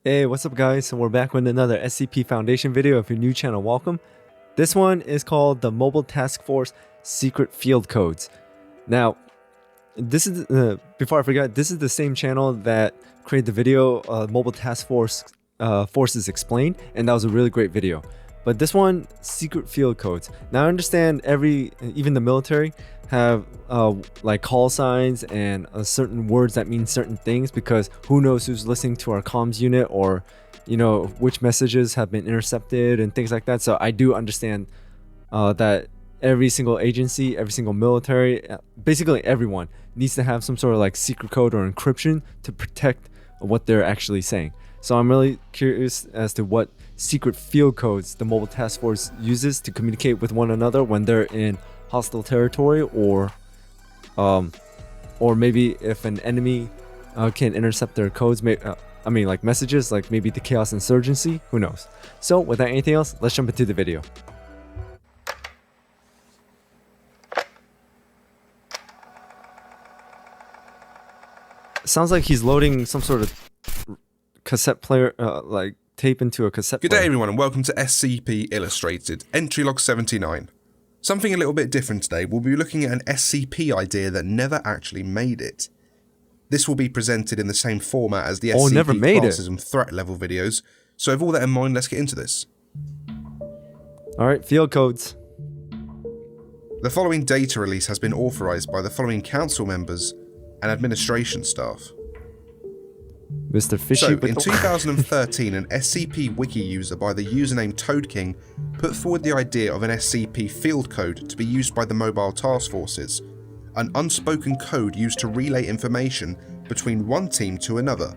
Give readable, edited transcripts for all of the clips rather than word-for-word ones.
Hey, what's up guys? So we're back with another SCP Foundation video. If you're new channel, welcome. This one is called the Mobile Task Force Secret Field Codes. Now, this is before I forget, this is the same channel that created the video Mobile Task Force Forces Explained, and that was a really great video. But this one, secret field codes. Now I understand even the military have like call signs and certain words that mean certain things, because who knows who's listening to our comms unit, or which messages have been intercepted and things like that. So I do understand that every single agency, every single military, basically everyone needs to have some sort of like secret code or encryption to protect what they're actually saying. So I'm really curious as to what secret field codes the Mobile Task Force uses to communicate with one another when they're in hostile territory, or maybe if an enemy can intercept their codes, like messages, like maybe the Chaos Insurgency, who knows. So without anything else, let's jump into the video. Sounds like he's loading some sort of cassette player, like tape into a cassette player. Good day everyone, and welcome to SCP Illustrated, entry log 79. Something a little bit different today. We'll be looking at an SCP idea that never actually made it. This will be presented in the same format as the SCP classes and threat level videos, so with all that in mind, let's get into this. Alright, field codes. The following data release has been authorized by the following council members and administration staff. Mr. Fishy. So, in 2013, an SCP Wiki user by the username ToadKing put forward the idea of an SCP field code to be used by the mobile task forces, an unspoken code used to relay information between one team to another.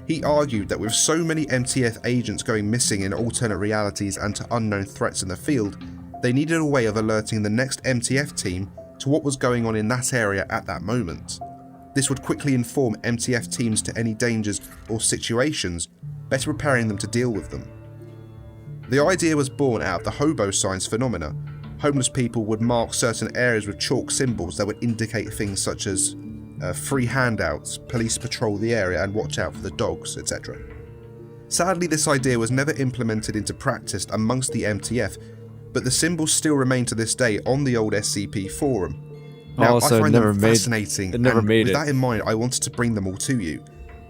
He argued that with so many MTF agents going missing in alternate realities and to unknown threats in the field, they needed a way of alerting the next MTF team to what was going on in that area at that moment. This would quickly inform MTF teams to any dangers or situations, better preparing them to deal with them. The idea was born out of the hobo signs phenomena. Homeless people would mark certain areas with chalk symbols that would indicate things such as free handouts, police patrol the area and watch out for the dogs, etc. Sadly, this idea was never implemented into practice amongst the MTF, but the symbols still remain to this day on the old SCP forum. Now, I find them fascinating, and with that in mind, I wanted to bring them all to you.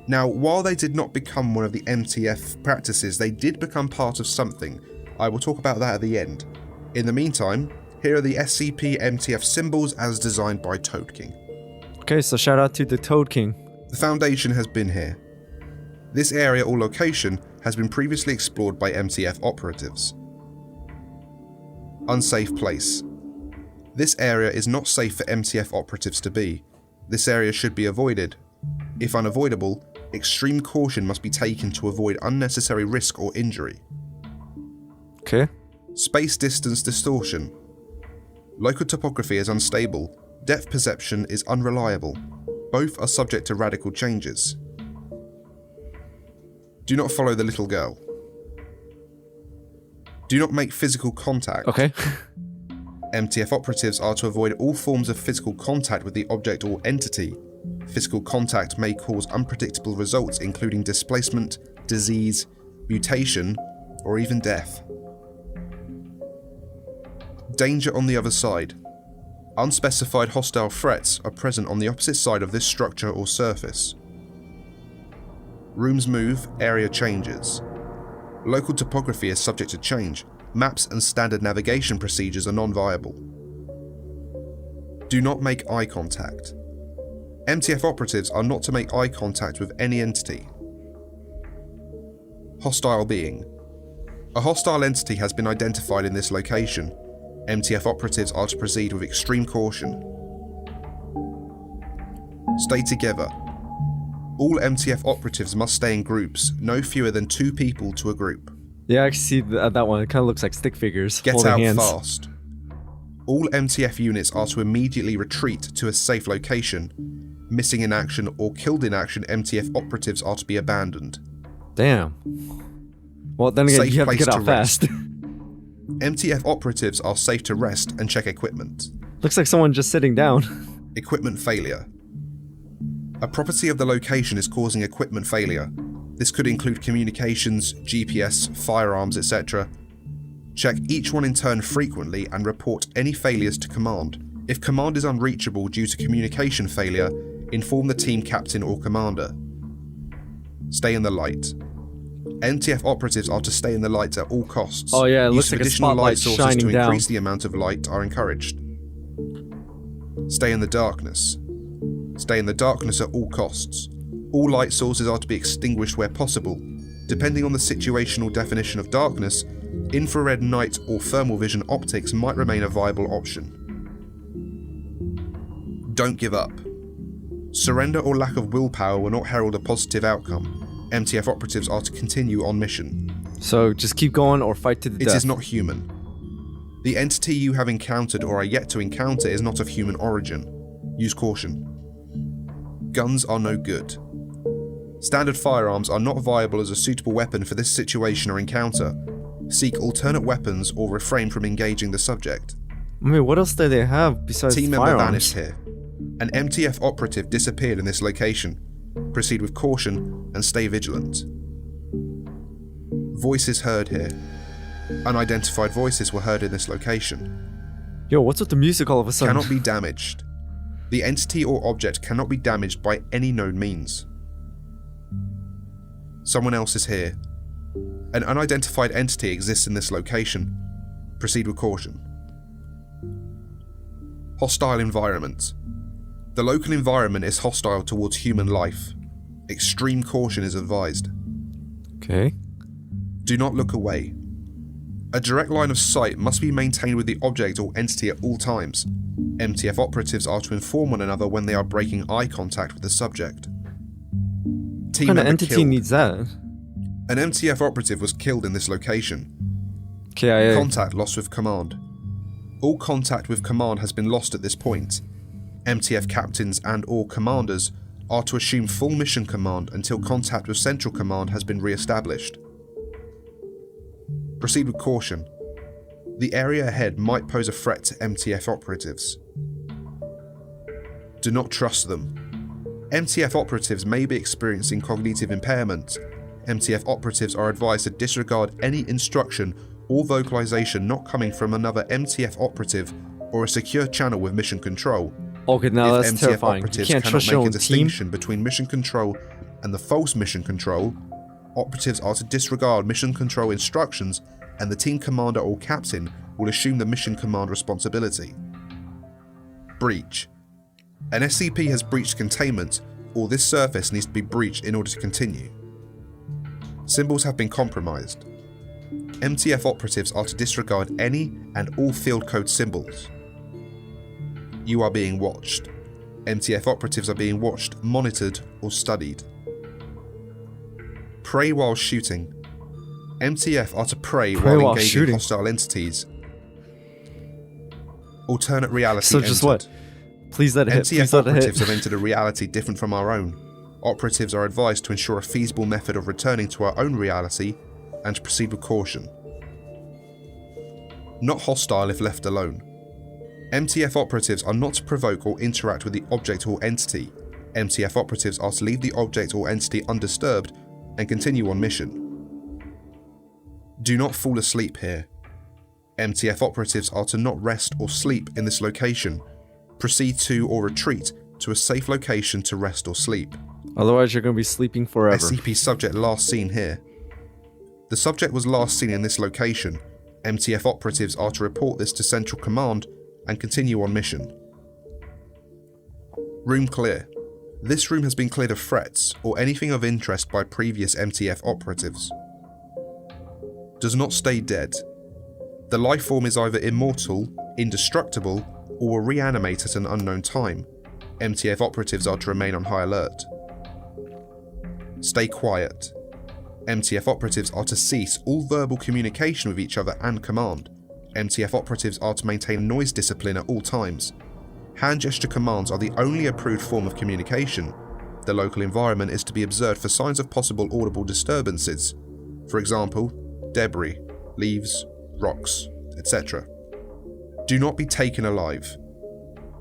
Now, while they did not become one of the MTF practices, they did become part of something. I will talk about that at the end. In the meantime, here are the SCP MTF symbols as designed by ToadKing. Okay, so shout out to the ToadKing. The Foundation has been here. This area or location has been previously explored by MTF operatives. Unsafe place. This area is not safe for MTF operatives to be. This area should be avoided. If unavoidable, extreme caution must be taken to avoid unnecessary risk or injury. Okay. Space distance distortion. Local topography is unstable. Depth perception is unreliable. Both are subject to radical changes. Do not follow the little girl. Do not make physical contact. Okay. MTF operatives are to avoid all forms of physical contact with the object or entity. Physical contact may cause unpredictable results, including displacement, disease, mutation, or even death. Danger on the other side. Unspecified hostile threats are present on the opposite side of this structure or surface. Rooms move, area changes. Local topography is subject to change. Maps and standard navigation procedures are non-viable. Do not make eye contact. MTF operatives are not to make eye contact with any entity. Hostile being. A hostile entity has been identified in this location. MTF operatives are to proceed with extreme caution. Stay together. All MTF operatives must stay in groups, no fewer than 2 people to a group. Yeah, I can see that one. It kind of looks like stick figures. Get out hands. fast. All MTF units are to immediately retreat to a safe location. Missing in action or killed in action MTF operatives are to be abandoned. Damn. Well, then again, you have to get out fast. MTF operatives are safe to rest and check equipment. Looks like someone just sitting down. Equipment failure. A property of the location is causing equipment failure. This could include communications, GPS, firearms, etc. Check each one in turn frequently and report any failures to command. If command is unreachable due to communication failure, inform the team captain or commander. Stay in the light. MTF operatives are to stay in the light at all costs. Oh yeah, it Use looks of like a additional spotlight light sources shining to down. increase the amount of light are encouraged. Stay in the darkness. Stay in the darkness at all costs. All light sources are to be extinguished where possible. Depending on the situational definition of darkness, infrared night or thermal vision optics might remain a viable option. Don't give up. Surrender or lack of willpower will not herald a positive outcome. MTF operatives are to continue on mission. So just keep going or fight to the death. It is not human. The entity you have encountered or are yet to encounter is not of human origin. Use caution. Guns are no good. Standard firearms are not viable as a suitable weapon for this situation or encounter. Seek alternate weapons or refrain from engaging the subject. I mean, what else do they have besides Team member firearms? vanished here. An MTF operative disappeared in this location. Proceed with caution and stay vigilant. Voices heard here. Unidentified voices were heard in this location. Yo, what's with the music all of a sudden? Cannot be damaged. The entity or object cannot be damaged by any known means. Someone else is here. An unidentified entity exists in this location. Proceed with caution. Hostile environment. The local environment is hostile towards human life. Extreme caution is advised. Okay. Do not look away. A direct line of sight must be maintained with the object or entity at all times. MTF operatives are to inform one another when they are breaking eye contact with the subject. Team What kind of member entity killed. needs that? An MTF operative was killed in this location. KIA. Contact lost with command. All contact with command has been lost at this point. MTF captains and/or commanders are to assume full mission command until contact with central command has been re-established. Proceed with caution. The area ahead might pose a threat to MTF operatives. Do not trust them. MTF operatives may be experiencing cognitive impairment. MTF operatives are advised to disregard any instruction or vocalization not coming from another MTF operative or a secure channel with mission control. Okay, now If that's MTF terrifying. You operatives can't cannot trust your make a own team. distinction between mission control and the false mission control, operatives are to disregard mission control instructions and the team commander or captain will assume the mission command responsibility. Breach. An SCP has breached containment, or this surface needs to be breached in order to continue. Symbols have been compromised. MTF operatives are to disregard any and all field code symbols. You are being watched. MTF operatives are being watched, monitored, or studied. Pray while shooting. MTF are to pray while engaging shooting. hostile entities. Alternate reality So just entered. what? Please let it hit. MTF Please let it operatives hit. have entered a reality different from our own. Operatives are advised to ensure a feasible method of returning to our own reality and to proceed with caution. Not hostile if left alone. MTF operatives are not to provoke or interact with the object or entity. MTF operatives are to leave the object or entity undisturbed and continue on mission. Do not fall asleep here. MTF operatives are to not rest or sleep in this location. Proceed to or retreat to a safe location to rest or sleep. Otherwise, you're going to be sleeping forever. SCP subject last seen here. The subject was last seen in this location. MTF operatives are to report this to Central Command and continue on mission. Room clear. This room has been cleared of threats or anything of interest by previous MTF operatives. Does not stay dead. The life form is either immortal, indestructible, or will reanimate at an unknown time. MTF operatives are to remain on high alert. Stay quiet. MTF operatives are to cease all verbal communication with each other and command. MTF operatives are to maintain noise discipline at all times. Hand gesture commands are the only approved form of communication. The local environment is to be observed for signs of possible audible disturbances. For example, debris, leaves, rocks, etc. Do not be taken alive.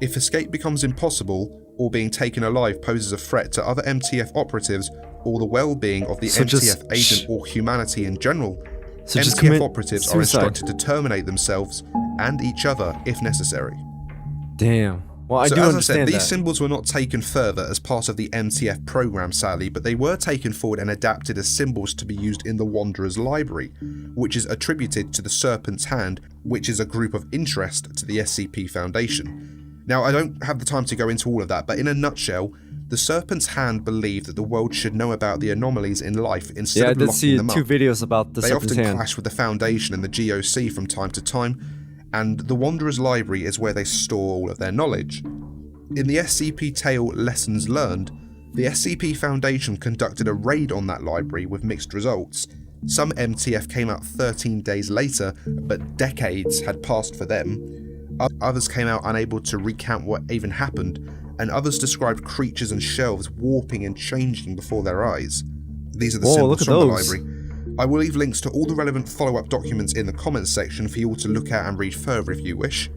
If escape becomes impossible, or being taken alive poses a threat to other MTF operatives or the well-being of the So MTF agent or humanity in general, So just MTF commit operatives are suicide. instructed to terminate themselves and each other if necessary. Damn. Well, I So do as I understand said, that. these symbols were not taken further as part of the MTF program, sadly, but they were taken forward and adapted as symbols to be used in the Wanderer's Library, which is attributed to the Serpent's Hand, which is a group of interest to the SCP Foundation. Now, I don't have the time to go into all of that, but in a nutshell, the Serpent's Hand believed that the world should know about the anomalies in life instead I of did locking see them up. 2 videos about the They Serpent's often Hand. clash with the Foundation and the GOC from time to time, and the Wanderer's Library is where they store all of their knowledge. In the SCP tale Lessons Learned, the SCP Foundation conducted a raid on that library with mixed results. Some MTF came out 13 days later, but decades had passed for them. Others came out unable to recount what even happened, and others described creatures and shelves warping and changing before their eyes. These are the Whoa, look symbols at from the those. library. I will leave links to all the relevant follow-up documents in the comments section for you all to look at and read further if you wish.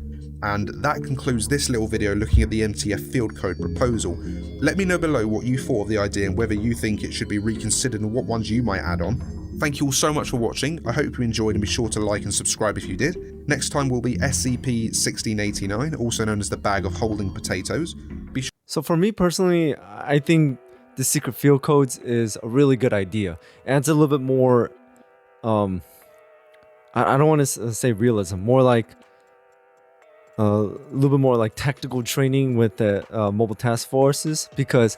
And that concludes this little video looking at the MTF field code proposal. Let me know below what you thought of the idea and whether you think it should be reconsidered and what ones you might add on. Thank you all so much for watching. I hope you enjoyed, and be sure to like and subscribe if you did. Next time will be SCP-1689, also known as the Bag of Holding Potatoes. So for me personally, I think the secret field codes is a really good idea. It adds a little bit more, I don't want to say realism, more like a little bit more like tactical training with the mobile task forces, because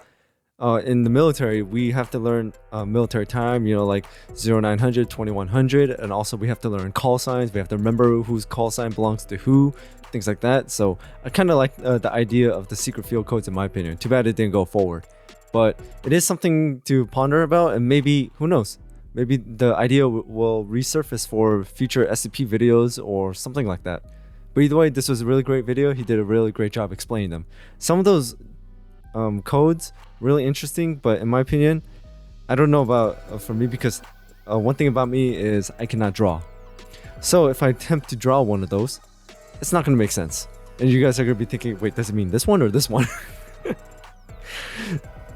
in the military we have to learn military time, you know, like 0900, 2100, and also we have to learn call signs. We have to remember whose call sign belongs to who, things like that. So I kind of like the idea of the secret field codes, in my opinion. Too bad it didn't go forward, but it is something to ponder about, and maybe, who knows, maybe the idea will resurface for future SCP videos or something like that. But either way, this was a really great video. He did a really great job explaining them. Some of those codes really interesting, but in my opinion, I don't know about for me, because one thing about me is I cannot draw. So if I attempt to draw one of those, it's not going to make sense, and you guys are going to be thinking, wait, does it mean this one or this one?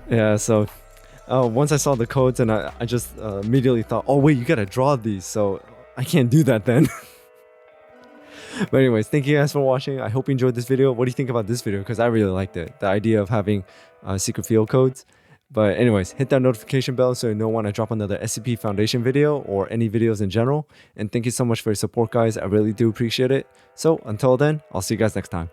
Yeah, so once I saw the codes, and I just immediately thought, oh wait, you gotta draw these, so I can't do that then. But anyways, thank you guys for watching. I hope you enjoyed this video. What do you think about this video? Because I really liked it, the idea of having secret field codes. But anyways, hit that notification bell so you know when I drop another SCP Foundation video or any videos in general. And thank you so much for your support, guys. I really do appreciate it. So until then, I'll see you guys next time.